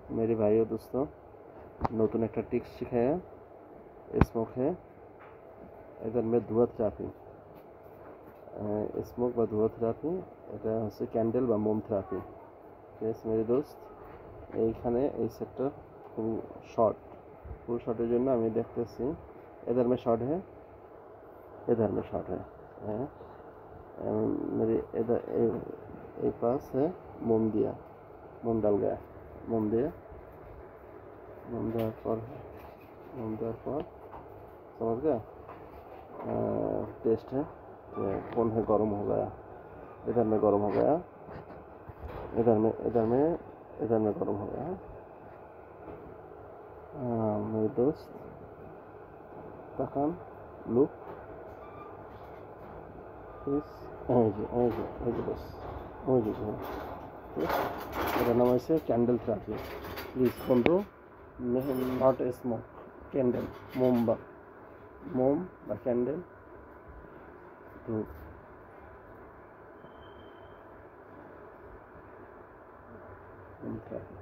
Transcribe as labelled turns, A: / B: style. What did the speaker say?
A: मेरे भाई और दोस्तों, नतून एक टिक्स शिखाया स्मोक है इधर में धुआ थेरापी स्मोक বা ধুয়া থেরাপি এটা হচ্ছে ক্যান্ডেল বা মোম থেরাপি। यस मेरे दोस्त, এইখানে এই সেক্টর খুব শর্ট, ফুল शॉर्टेর জন্য আমি দেখতেছি इधर में शॉर्ट है, इधर में शॉर्ट है। मेरे इधर एक पास है मोम दिया, मोम डाल गया, मोम दिया, मोम देने पर समझ गया। टेस्ट है कौन है, गर्म हो गया, इधर में गर्म हो गया, इधर में गर्म हो गया। मेरे दोस्त तकान लुक इस बस এটার নাম হচ্ছে ক্যান্ডেল থেরাপি। প্লিজ বন্ধু, নট স্মোক, ক্যান্ডেল, মোম বা ক্যান্ডেল থেরাপি।